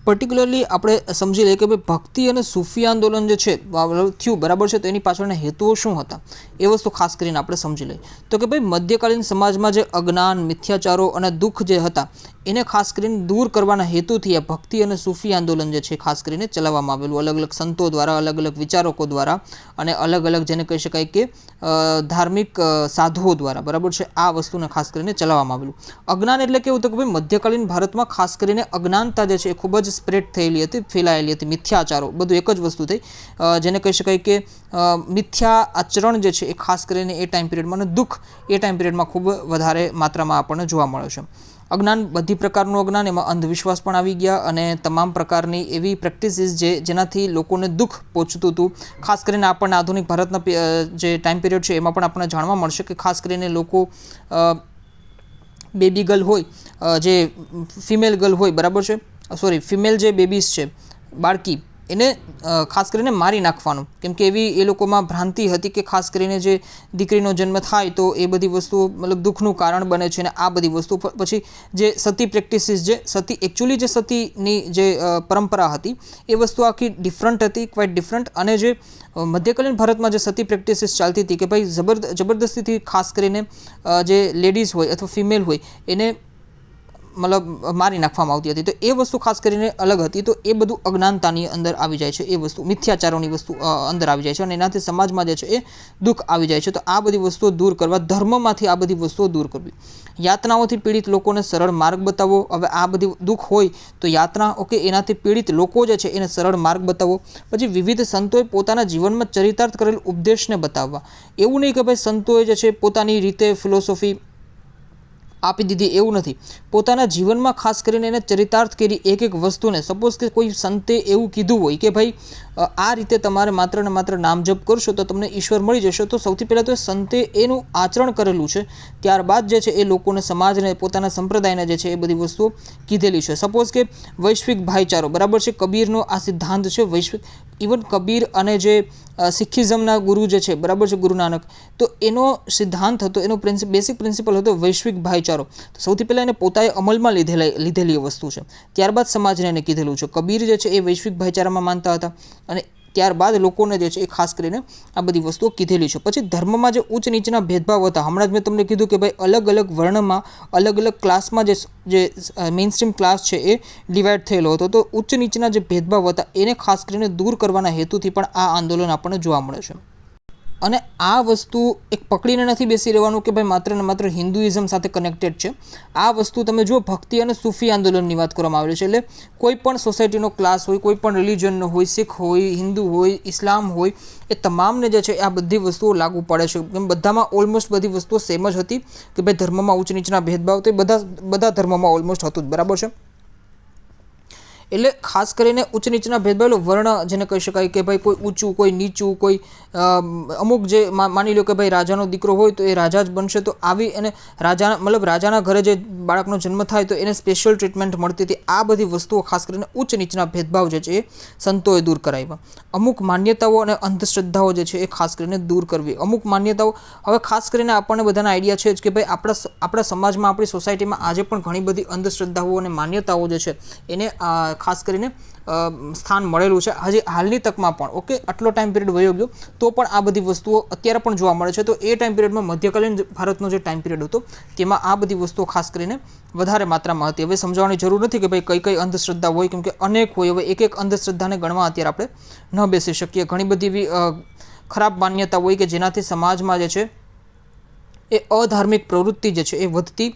પર્ટિક્યુલરલી આપણે સમજી લઈએ કે ભાઈ ભક્તિ અને સૂફી આંદોલન જે છે થયું, બરાબર છે, તો એની પાછળના હેતુઓ શું હતા એ વસ્તુ ખાસ કરીને આપણે સમજી લઈએ. તો કે ભાઈ મધ્યકાલીન સમાજમાં જે અજ્ઞાન, મિથ્યાચારો અને દુઃખ જે હતા એને ખાસ કરીને દૂર કરવાના હેતુથી આ ભક્તિ અને સૂફી આંદોલન જે છે ખાસ કરીને ચલાવવામાં આવેલું, અલગ અલગ સંતો દ્વારા, અલગ અલગ વિચારકો દ્વારા અને અલગ અલગ જેને કહી શકાય કે ધાર્મિક સાધુઓ દ્વારા, બરાબર છે, આ વસ્તુને ખાસ કરીને ચલાવવામાં આવેલું. અજ્ઞાન એટલે કેવું? તો કે ભાઈ મધ્યકાલીન ભારતમાં ખાસ કરીને અજ્ઞાનતા જે છે એ ખૂબ જ સ્પ્રેડ થયેલી હતી, ફેલાયેલી હતી. મિથ્યાચારો, બધું એક જ વસ્તુ થઈ, જેને કહી શકાય કે મિથ્યા આચરણ જે છે એ ખાસ કરીને એ ટાઈમ પિરિયડમાં, અને દુઃખ એ ટાઈમ પિરિયડમાં ખૂબ વધારે માત્રામાં આપણને જોવા મળે છે. અજ્ઞાન, બધી પ્રકારનું અજ્ઞાન, એમાં અંધવિશ્વાસ પણ આવી ગયા અને તમામ પ્રકારની એવી પ્રેક્ટિસીસ જેનાથી લોકોને દુઃખ પહોંચતું હતું. ખાસ કરીને આપણને આધુનિક ભારતના જે ટાઈમ પિરિયડ છે એમાં પણ આપણને જાણવા મળશે કે ખાસ કરીને લોકો બેબી ગર્લ હોય, જે ફિમેલ ગર્લ હોય, બરાબર છે, ફિમેલ જે બેબીઝ છે, બાળકી, એને ખાસ કરીને મારી નાખવાનું, કેમ કે એવી એ લોકોમાં ભ્રાંતિ હતી કે ખાસ કરીને જે દીકરીનો જન્મ થાય તો એ બધી વસ્તુઓ મતલબ દુઃખનું કારણ બને છે. અને આ બધી વસ્તુ પછી જે સતી પ્રેક્ટિસીસ, જે સતી એકચ્યુઅલી જે સતીની જે પરંપરા હતી એ વસ્તુ આખી ડિફરન્ટ હતી, ક્વાઇટ ડિફરન્ટ. અને જે મધ્યકાલીન ભારતમાં જે સતી પ્રેક્ટિસીસ ચાલતી હતી કે ભાઈ જબરદસ્તીથી ખાસ કરીને જે લેડીઝ હોય અથવા ફિમેલ હોય એને મતલબ મારી નાખવામાં આવતી હતી, તો એ વસ્તુ ખાસ કરીને અલગ હતી. તો એ બધું અજ્ઞાનતાની અંદર આવી જાય છે, એ વસ્તુ મિથ્યાચારોની વસ્તુ અંદર આવી જાય છે અને એનાથી સમાજમાં જે છે એ દુઃખ આવી જાય છે. તો આ બધી વસ્તુઓ દૂર કરવા, ધર્મમાંથી આ બધી વસ્તુઓ દૂર કરવી, યાતનાઓથી પીડિત લોકોને સરળ માર્ગ બતાવો. હવે આ બધી દુઃખ હોય તો યાતના, ઓકે, એનાથી પીડિત લોકો જે છે એને સરળ માર્ગ બતાવો. પછી વિવિધ સંતોએ પોતાના જીવનમાં ચરિતાર્થ કરેલ ઉપદેશને બતાવવા. એવું નહીં કે ભાઈ સંતોએ જે છે પોતાની રીતે ફિલોસોફી આપી દીધી, એવું નથી. પોતાના જીવનમાં ખાસ કરીને એને ચરિતાર્થ કરી એક એક વસ્તુને. સપોઝ કે કોઈ સંતે એવું કીધું હોય કે ભાઈ આ રીતે તમારે માત્ર ને માત્ર નામ જપ કરશો તો તમને ઈશ્વર મળી જશે, તો સૌથી પહેલાં તો સંતે એનું આચરણ કરેલું છે, ત્યારબાદ જે છે એ લોકોને, સમાજને, પોતાના સંપ્રદાયને જે છે એ બધી વસ્તુઓ કીધેલી છે. સપોઝ કે વૈશ્વિક ભાઈચારો, બરાબર છે, કબીરનો આ સિદ્ધાંત છે વૈશ્વિક. ઇવન કબીર અને જે સિખિઝમના ગુરુ જે છે, બરાબર છે, ગુરુ નાનક, તો એનો સિદ્ધાંત હતો, એનો બેસિક પ્રિન્સિપલ હતો વૈશ્વિક ભાઈચારો. તો સૌથી પહેલાં એને પોતાએ અમલમાં લીધેલી વસ્તુ છે, ત્યારબાદ સમાજને એને કીધેલું છે. કબીર જે છે એ વૈશ્વિક ભાઈચારામાં માનતા હતા અને ત્યારબાદ લોકોને જે છે એ ખાસ કરીને આ બધી વસ્તુઓ કીધેલી છે. પછી ધર્મમાં જે ઉચ્ચ નીચના ભેદભાવ હતા, હમણાં જ મેં તમને કીધું કે ભાઈ અલગ અલગ વર્ણમાં, અલગ અલગ ક્લાસમાં જે મેઇન સ્ટ્રીમ ક્લાસ છે એ ડિવાઈડ થયેલો હતો. તો ઉચ્ચ નીચના જે ભેદભાવ હતા એને ખાસ કરીને દૂર કરવાના હેતુથી પણ આ આંદોલન આપણને જોવા મળે છે. અને આ વસ્તુ એક પકડીને નથી બેસી રહેવાનું કે ભાઈ માત્ર ને માત્ર હિન્દુઇઝમ સાથે કનેક્ટેડ છે. આ વસ્તુ તમે જુઓ, ભક્તિ અને સૂફી આંદોલનની વાત કરવામાં આવેલી છે. એટલે કોઈ પણ સોસાયટીનો ક્લાસ હોય, કોઈ પણ રિલિજનનો હોય, શીખ હોય, હિન્દુ હોય, ઇસ્લામ હોય, એ તમામને જે છે આ બધી વસ્તુઓ લાગુ પડે છે. કેમ બધામાં ઓલમોસ્ટ બધી વસ્તુઓ સેમ જ હતી કે ભાઈ ધર્મમાં ઉચ્ચ નીચના ભેદભાવ તો બધા ધર્મોમાં ઓલમોસ્ટ હતું જ, બરાબર છે. એટલે ખાસ કરીને ઉચ્ચ નીચના ભેદભાવ, વર્ણ જેને કહી શકાય કે ભાઈ કોઈ ઊંચું, કોઈ નીચું, કોઈ અમુક જે માની લો કે ભાઈ રાજાનો દીકરો હોય તો એ રાજા જ બનશે, તો આવી એને રાજાના ઘરે જે બાળકનો જન્મ થાય તો એને સ્પેશિયલ ટ્રીટમેન્ટ મળતી હતી. આ બધી વસ્તુઓ ખાસ કરીને ઉચ્ચ નીચના ભેદભાવ જે છે એ સંતોએ દૂર કરાવ્યા. અમુક માન્યતાઓ અને અંધશ્રદ્ધાઓ જે છે એ ખાસ કરીને દૂર કરવી. અમુક માન્યતાઓ, હવે ખાસ કરીને આપણને બધાના આઈડિયા છે જ કે ભાઈ આપણા સમાજમાં, આપણી સોસાયટીમાં આજે પણ ઘણી બધી અંધશ્રદ્ધાઓ અને માન્યતાઓ જે છે એને ખાસ કરીને સ્થાન મળેલું છે હજી હાલની તકમાં પણ. ઓકે, આટલો ટાઈમ પિરિયડ વયો ગયો તો પણ આ બધી વસ્તુઓ અત્યારે પણ જોવા મળે છે. તો એ ટાઈમ પિરિયડમાં મધ્યકાલીન ભારતનો જે ટાઈમ પિરિયડ હતો તેમાં આ બધી વસ્તુઓ ખાસ કરીને વધારે માત્રામાં હતી. હવે સમજાવવાની જરૂર નથી કે ભાઈ કઈ કઈ અંધશ્રદ્ધા હોય, કેમ કે અનેક હોય. હવે એક એક અંધશ્રદ્ધાને ગણવા અત્યારે આપણે ન બેસી શકીએ. ઘણી બધી એવી ખરાબ માન્યતા હોય કે જેનાથી સમાજમાં જે છે એ અધાર્મિક પ્રવૃત્તિ જે છે એ વધતી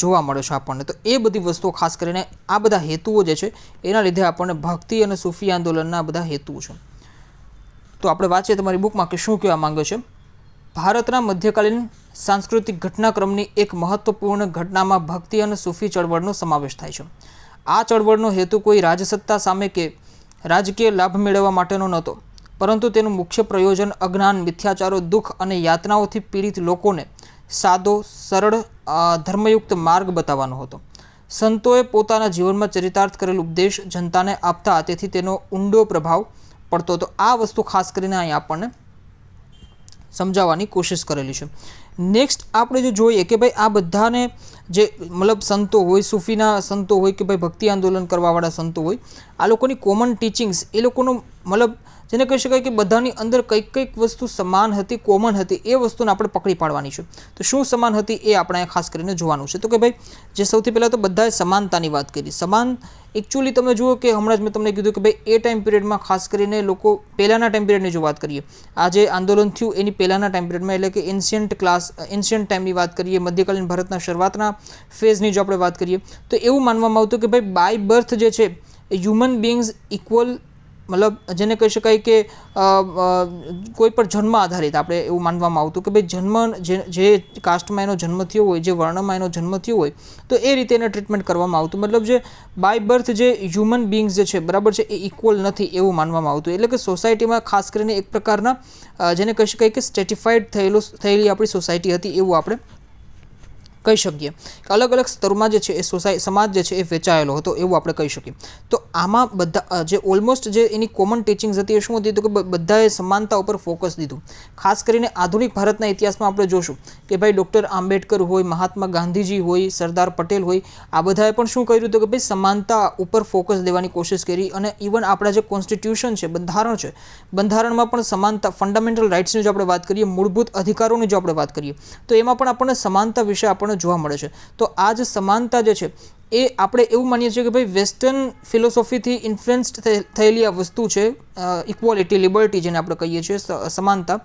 જોવા મળે છે આપણને. તો એ બધી વસ્તુઓ ખાસ કરીને આ બધા હેતુઓ જે છે એના લીધે આપણને ભક્તિ અને સૂફી આંદોલનના બધા હેતુઓ છે. તો આપણે વાંચીએ તમારી બુકમાં કે શું કહેવા માંગે છે. ભારતના મધ્યકાલીન સાંસ્કૃતિક ઘટનાક્રમની એક મહત્વપૂર્ણ ઘટનામાં ભક્તિ અને સૂફી ચળવળનો સમાવેશ થાય છે. આ ચળવળનો હેતુ કોઈ રાજસત્તા સામે કે રાજકીય લાભ મેળવવા માટેનો નહોતો, પરંતુ તેનું મુખ્ય પ્રયોજન અજ્ઞાન, મિથ્યાચારો, દુઃખ અને યાતનાઓથી પીડિત લોકોને સાદો, સરળ, ધર્મયુક્ત માર્ગ બતાવવાનો હતો. સંતોએ પોતાના જીવનમાં ચરિતાર્થ કરેલ ઉપદેશ જનતાને આપતા, તેથી તેનો ઊંડો પ્રભાવ પડતો હતો. આ વસ્તુ ખાસ કરીને અહીં આપણને સમજાવવાની કોશિશ કરેલી છે. નેક્સ્ટ આપણે જો જોઈએ કે ભાઈ આ બધાને જે મતલબ સંતો હોય, સૂફીના સંતો હોય કે ભાઈ ભક્તિ આંદોલન કરવાવાળા સંતો હોય, આ લોકોની કોમન ટીચિંગ્સ, એ લોકોનું મતલબ જેને કહી શકાય કે બધાની અંદર કંઈક કંઈક વસ્તુ સમાન હતી, કોમન હતી. એ વસ્તુને આપણે પકડી પાડવાની છે. તો શું સમાન હતી એ આપણે ખાસ કરીને જોવાનું છે. તો કે ભાઈ જે સૌથી પહેલાં તો બધાએ સમાનતાની વાત કરી. સમાન એકચ્યુઅલી તમે જુઓ કે હમણાં જ મેં તમને કીધું કે ભાઈ એ ટાઈમ પિરિયડમાં ખાસ કરીને લોકો પહેલાંના ટાઈમ પિરિયડની જો વાત કરીએ, આ જે આંદોલન થયું એની પહેલાંના ટાઈમ પિરિયડમાં, એટલે કે એન્શિયન્ટ ટાઈમની વાત કરીએ, મધ્યકાલીન ભારતના શરૂઆતના ફેઝની જો આપણે વાત કરીએ, તો એવું માનવામાં આવતું કે ભાઈ બાય બર્થ જે છે એ હ્યુમન બિંગ્સ ઇક્વલ, મતલબ જેને કહી શકાય કે કોઈ પણ જન્મ આધારિત આપણે એવું માનવામાં આવતું કે ભાઈ જન્મ જે કાસ્ટમાં એનો જન્મ થયો હોય, જે વર્ણમાં એનો જન્મ થયો હોય, તો એ રીતે એને ટ્રીટમેન્ટ કરવામાં આવતું. મતલબ જે બાય બર્થ જે હ્યુમન બિંગ્સ જે છે બરાબર છે એ ઇક્વલ નથી એવું માનવામાં આવતું. એટલે કે સોસાયટીમાં ખાસ કરીને એક પ્રકારના જેને કહી શકાય કે સ્ટેટિફાઈડ થયેલી આપણી સોસાયટી હતી એવું આપણે કહી શકીએ. અલગ અલગ સ્તરમાં જે છે એ સમાજ જે છે એ વેચાયેલો હતો એવું આપણે કહી શકીએ. તો આમાં બધા જે ઓલમોસ્ટ જે એની કોમન ટીચિંગ્સ હતી એ શું હતી, તો કે બધાએ સમાનતા ઉપર ફોકસ દીધું. ખાસ કરીને આધુનિક ભારતના ઇતિહાસમાં આપણે જોશું કે ભાઈ ડૉક્ટર આંબેડકર હોય, મહાત્મા ગાંધીજી હોય, સરદાર પટેલ હોય, આ બધાએ પણ શું કર્યું હતું કે ભાઈ સમાનતા ઉપર ફોકસ દેવાની કોશિશ કરી. અને ઇવન આપણા જે કોન્સ્ટિટ્યુશન છે, બંધારણ છે, બંધારણમાં પણ સમાનતા, ફંડામેન્ટલ રાઇટ્સની જો આપણે વાત કરીએ, મૂળભૂત અધિકારોની જો આપણે વાત કરીએ, તો એમાં પણ આપણને સમાનતા વિશે આપણને જોવા મળે છે. તો આ જે સમાનતા જે છે એ આપણે એવું માનીએ છીએ કે ભાઈ વેસ્ટર્ન ફિલોસોફીથી ઇન્ફ્લુઅન્સ્ડ થયેલી આ વસ્તુ છે, ઇક્વાલિટી, લિબર્ટી જેને આપણે કહીએ છીએ, સમાનતા.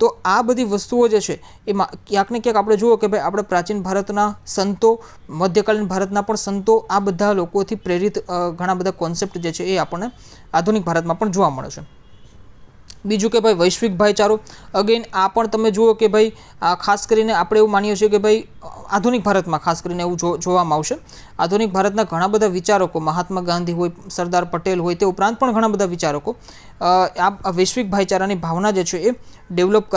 તો આ બધી વસ્તુઓ જે છે એમાં ક્યાંક ને ક્યાંક આપણે જુઓ કે ભાઈ આપણે પ્રાચીન ભારતના સંતો, મધ્યકાલીન ભારતના પણ સંતો, આ બધા લોકોથી પ્રેરિત ઘણા બધા કોન્સેપ્ટ જે છે એ આપણને આધુનિક ભારતમાં પણ જોવા મળે છે. બીજું કે ભાઈ વૈશ્વિક ભાઈચારો, અગેન આ પણ તમે જુઓ કે ભાઈ ખાસ કરીને આપણે એવું માનીએ છીએ કે ભાઈ આધુનિક ભારતમાં ખાસ કરીને એવું જોવામાં આવશે. આધુનિક ભારતના ઘણા બધા વિચારકો, મહાત્મા ગાંધી હોય, સરદાર પટેલ હોય, તે ઉપરાંત પણ ઘણા બધા વિચારકો આ વૈશ્વિક ભાઈચારાની ભાવના જે છે એ ડેવલપ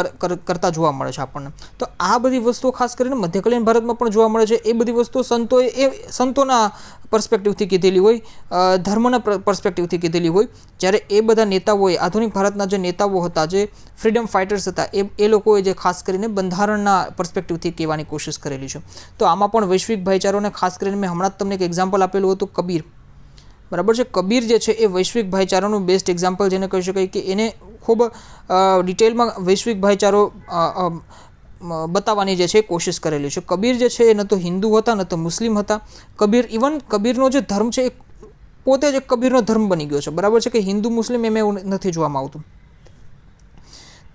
કરતા જોવા મળે છે આપણને. તો આ બધી વસ્તુઓ ખાસ કરીને મધ્યકાલીન ભારતમાં પણ જોવા મળે છે. એ બધી વસ્તુઓ સંતોના પર્સપેક્ટિવથી કીધેલી હોય, ધર્મના પર્સપેક્ટિવથી કીધેલી હોય. જ્યારે એ બધા નેતાઓએ, આધુનિક ભારતના જે નેતાઓ હતા, જે ફ્રીડમ ફાઇટર્સ હતા, એ લોકોએ જે ખાસ કરીને બંધારણના પર્સપેક્ટિવથી કહેવાની કોશિશ કરેલી છે. તો આમાં પણ વૈશ્વિક ભાઈચારોને ખાસ કરીને મેં હમણાં જ તમને એક એક્ઝામ્પલ આપેલું હતું, કબીર, બરાબર છે. કબીર જે છે એ વૈશ્વિક ભાઈચારાનું બેસ્ટ એક્ઝામ્પલ જેને કહી શકાય કે એને ખૂબ ડિટેલમાં વૈશ્વિક ભાઈચારો બતાવવાની જે છે એ કોશિશ કરેલી છે. કબીર જે છે એ ન તો હિન્દુ હતા ન તો મુસ્લિમ હતા. કબીરનો જે ધર્મ છે એ પોતે જ એક કબીરનો ધર્મ બની ગયો છે, બરાબર છે, કે હિન્દુ મુસ્લિમ એમ એવું નથી જોવામાં આવતું.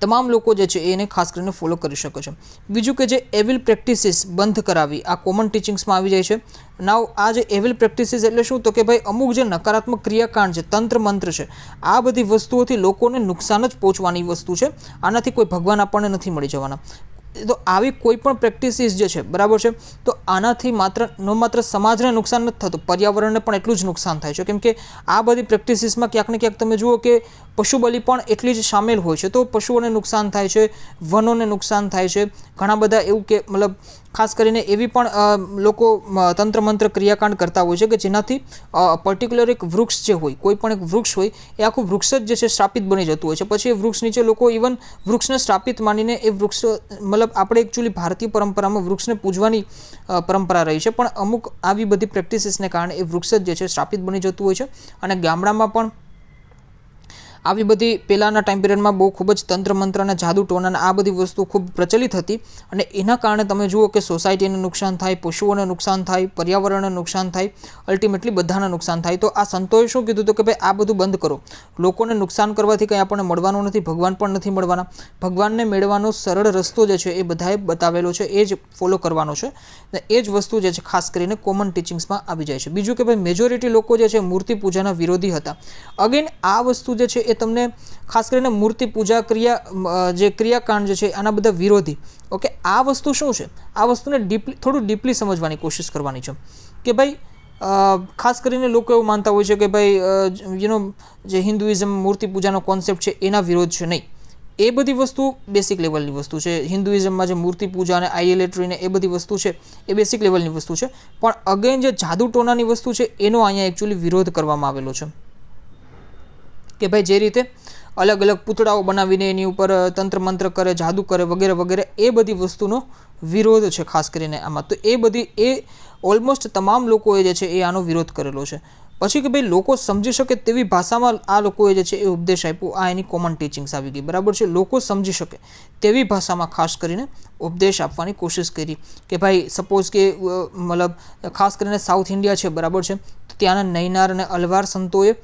તમામ લોકો જે છે એને ખાસ કરીને ફોલો કરી શકે છે. બીજું કે જે એવિલ પ્રેક્ટિસીસ બંધ કરાવી, આ કોમન ટીચિંગ્સમાં આવી જાય છે. નાવ આ જે એવિલ પ્રેક્ટિસીસ એટલે શું, તો કે ભાઈ અમુક જે નકારાત્મક ક્રિયાકાંડ છે, તંત્ર મંત્ર છે, આ બધી વસ્તુઓથી લોકોને નુકસાન જ પહોંચવાની વસ્તુ છે. આનાથી કોઈ ભગવાન આપણને નથી મળી જવાના. તો આવી કોઈ પણ પ્રેક્ટિસીસ જે છે, બરાબર છે, તો આનાથી માત્ર સમાજને નુકસાન નથી થતું, પર્યાવરણને પણ એટલું જ નુકસાન થાય છે. કેમ કે આ બધી પ્રેક્ટિસીસમાં ક્યાંક ને ક્યાંક તમે જુઓ કે પશુ બલિ પણ એટલી જ સામેલ હોય છે. તો પશુઓને નુકસાન થાય છે, વનોને નુકસાન થાય છે, ઘણા બધા એવું કે મતલબ ખાસ કરીને એવી પણ લોકો તંત્ર મંત્ર ક્રિયાકાંડ કરતા હોય છે કે જેનાથી પર્ટિક્યુલર એક વૃક્ષ જે હોય, કોઈ પણ એક વૃક્ષ હોય એ આખું વૃક્ષ જ જે છે શ્રાપિત બની જતું હોય છે. પછી એ વૃક્ષ નીચે લોકો ઇવન વૃક્ષને શ્રાપિત માનીને એ વૃક્ષ મતલબ આપણે એકચ્યુઅલી ભારતીય પરંપરામાં વૃક્ષને પૂજવાની પરંપરા રહી છે, પણ અમુક આવી બધી પ્રેક્ટિસીસને કારણે એ વૃક્ષ જ જે છે શ્રાપિત બની જતું હોય છે. અને ગામડામાં પણ આવી બધી પહેલાંના ટાઈમ પિરિયડમાં બહુ ખૂબ જ તંત્ર મંત્ર અને જાદુ ટોના આ બધી વસ્તુ ખૂબ પ્રચલિત હતી. અને એના કારણે તમે જુઓ કે સોસાયટીને નુકસાન થાય, પશુઓને નુકસાન થાય, પર્યાવરણને નુકસાન થાય, અલ્ટિમેટલી બધાને નુકસાન થાય. તો આ સંતોએ શું કીધું હતું કે ભાઈ આ બધું બંધ કરો, લોકોને નુકસાન કરવાથી કંઈ આપણને મળવાનું નથી, ભગવાન પણ નથી મળવાના. ભગવાનને મેળવવાનો સરળ રસ્તો જે છે એ બધાએ બતાવેલો છે, એ જ ફોલો કરવાનો છે. ને એ જ વસ્તુ જે છે ખાસ કરીને કોમન ટીચિંગ્સમાં આવી જાય છે. બીજું કે ભાઈ મેજોરિટી લોકો જે છે મૂર્તિ પૂજાના વિરોધી હતા. અગેન આ વસ્તુ જે છે એ તમને ખાસ કરીને મૂર્તિ પૂજા જે ક્રિયાકાંડ જે છે આના બધા વિરોધી. ઓકે, આ વસ્તુ શું છે? આ વસ્તુને થોડું ડીપલી સમજવાની કોશિશ કરવાની છે કે ભાઈ ખાસ કરીને લોકો એવું માનતા હોય છે કે ભાઈ જે હિન્દુઇઝમ મૂર્તિ પૂજાનો કોન્સેપ્ટ છે એના વિરોધ છે. નહીં, એ બધી વસ્તુ બેસિક લેવલની વસ્તુ છે. હિન્દુઇઝમમાં જે મૂર્તિ પૂજા અને આઇડોલેટ્રી ને એ બધી વસ્તુ છે એ બેસિક લેવલની વસ્તુ છે. પણ અગેન જે જાદુ ટોનાની વસ્તુ છે એનો અહીંયા એકચ્યુઅલી વિરોધ કરવામાં આવેલો છે કે ભાઈ જે રીતે અલગ અલગ પૂતળાઓ બનાવીને એની ઉપર તંત્ર મંત્ર કરે, જાદુ કરે વગેરે વગેરે, એ બધી વસ્તુનો વિરોધ છે ખાસ કરીને આમાં. તો એ ઓલમોસ્ટ તમામ લોકોએ જે છે એ આનો વિરોધ કરેલો છે. પછી કે ભાઈ લોકો સમજી શકે તેવી ભાષામાં આ લોકોએ જે છે એ ઉપદેશ આપ્યો. આ એની કોમન ટીચિંગ્સ આવી ગઈ, બરાબર છે. લોકો સમજી શકે તેવી ભાષામાં ખાસ કરીને ઉપદેશ આપવાની કોશિશ કરી કે ભાઈ સપોઝ કે મતલબ ખાસ કરીને સાઉથ ઇન્ડિયા છે, બરાબર છે, તો ત્યાંના નૈનાર અને અલવાર સંતોએ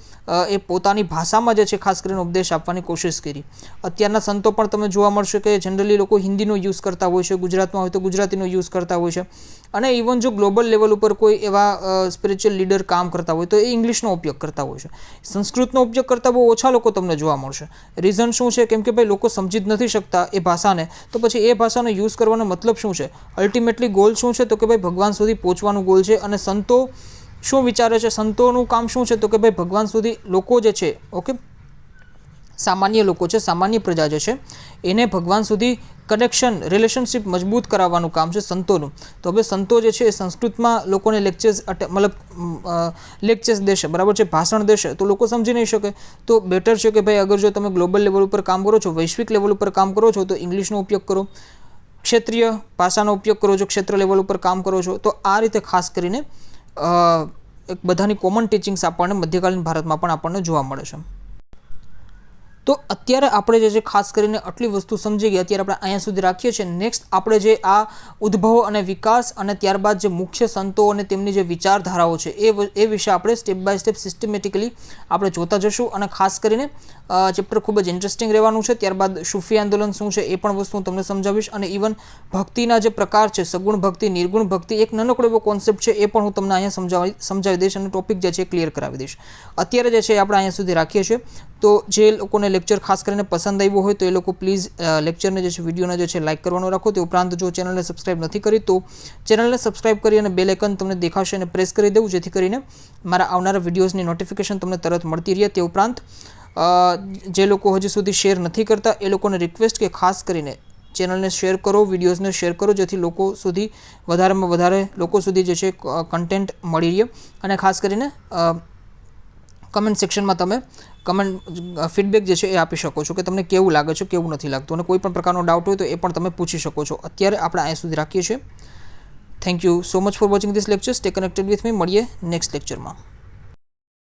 એ પોતાની ભાષામાં જે છે ખાસ કરીને ઉપદેશ આપવાની કોશિશ કરી. અત્યારના સંતો પણ તમે જોવા મળશે કે જનરલી લોકો હિન્દીનો યુઝ કરતા હોય છે, ગુજરાતમાં હોય તો ગુજરાતીનો યુઝ કરતા હોય છે. અને ઇવન જો ગ્લોબલ લેવલ ઉપર કોઈ એવા સ્પિરિચ્યુઅલ લીડર કામ કરતા હોય તો એ ઇંગ્લિશનો ઉપયોગ કરતા હોય છે. સંસ્કૃતનો ઉપયોગ કરતા બહુ ઓછા લોકો તમને જોવા મળશે. રીઝન શું છે? કેમ કે ભાઈ લોકો સમજી જ નથી શકતા એ ભાષાને, તો પછી એ ભાષાનો યુઝ કરવાનો મતલબ શું છે? અલ્ટિમેટલી ગોલ શું છે? તો કે ભાઈ ભગવાન સુધી પહોંચવાનું ગોલ છે. અને સંતો શું વિચારે છે? સંતોનું કામ શું છે? તો કે ભાઈ ભગવાન સુધી લોકો જે છે, ઓકે, સામાન્ય લોકો છે, સામાન્ય પ્રજા જે છે એને ભગવાન સુધી કનેક્શન, રિલેશનશિપ મજબૂત કરાવવાનું કામ છે સંતોનું. તો હવે સંતો જે છે એ સંસ્કૃતમાં લોકોને લેક્ચર્સ દેશે, બરાબર છે, ભાષણ દેશે, તો લોકો સમજી નહીં શકે. તો બેટર છે કે ભાઈ અગર જો તમે ગ્લોબલ લેવલ ઉપર કામ કરો છો, વૈશ્વિક લેવલ ઉપર કામ કરો છો, તો ઇંગ્લિશનો ઉપયોગ કરો, ક્ષેત્રીય ભાષાનો ઉપયોગ કરો છો, ક્ષેત્ર લેવલ ઉપર કામ કરો છો. તો આ રીતે ખાસ કરીને એક બધાની કોમન ટીચિંગ્સ આપણને મધ્યકાલીન ભારતમાં પણ આપણને જોવા મળે છે. તો અત્યારે આપણે જે છે ખાસ કરીને આટલી વસ્તુ સમજી ગયા. અત્યારે આપણે અહીંયા સુધી રાખીએ છીએ. નેક્સ્ટ આપણે જે આ ઉદ્ભવ અને વિકાસ અને ત્યારબાદ જે મુખ્ય સંતો અને તેમની જે વિચારધારાઓ છે એ વિશે આપણે સ્ટેપ બાય સ્ટેપ સિસ્ટમેટિકલી આપણે જોતા જશું. અને ખાસ કરીને ચેપ્ટર ખૂબ જ ઇન્ટરેસ્ટિંગ રહેવાનું છે. ત્યારબાદ સૂફી આંદોલન શું છે એ પણ વસ્તુ હું તમને સમજાવીશ. અને ઇવન ભક્તિના જે પ્રકાર છે, સગુણ ભક્તિ, નિર્ગુણ ભક્તિ, એક નાનકડો એવો કોન્સેપ્ટ છે એ પણ હું તમને અહીંયા સમજાવી દઈશ અને ટોપિક જે છે એ ક્લિયર કરાવી દઈશ. અત્યારે જે છે આપણે અહીંયા સુધી રાખીએ છીએ. તો જે લોકોને લેક્ચર ખાસ કરીને પસંદ આવ્યો હોય તો એ લોકો પ્લીઝ લેક્ચરને જે છે, વિડીયોને જે છે લાઇક કરવાનો રાખો. તે ઉપરાંત જો ચેનલને સબસ્ક્રાઇબ નથી કરી તો ચેનલને સબસ્ક્રાઇબ કરી અને બેલ આઇકન તમને દેખાશે અને પ્રેસ કરી દેવું, જેથી કરીને મારા આવનારા વિડીયોઝની નોટિફિકેશન તમને તરત મળતી રહે. તે ઉપરાંત જે લોકો હજી સુધી શેર નથી કરતા એ લોકોને રિક્વેસ્ટ કે ખાસ કરીને ચેનલને શેર કરો, વિડીયોઝને શેર કરો, જેથી લોકો સુધી વધારેમાં વધારે લોકો સુધી જે છે કન્ટેન્ટ મળી રહે. અને ખાસ કરીને કમેન્ટ સેક્શનમાં તમે ફીડબેક જે છે એ આપી શકો છો કે તમને કેવું લાગે છે, કેવું નથી લાગતું. અને કોઈ પણ પ્રકારનો ડાઉટ હોય તો એ પણ તમે પૂછી શકો છો. અત્યારે આપણે અહીંયા સુધી રાખીએ છીએ. Thank you so much for watching this lecture. Stay connected with me. મળીએ નેક્સ્ટ લેક્ચરમાં.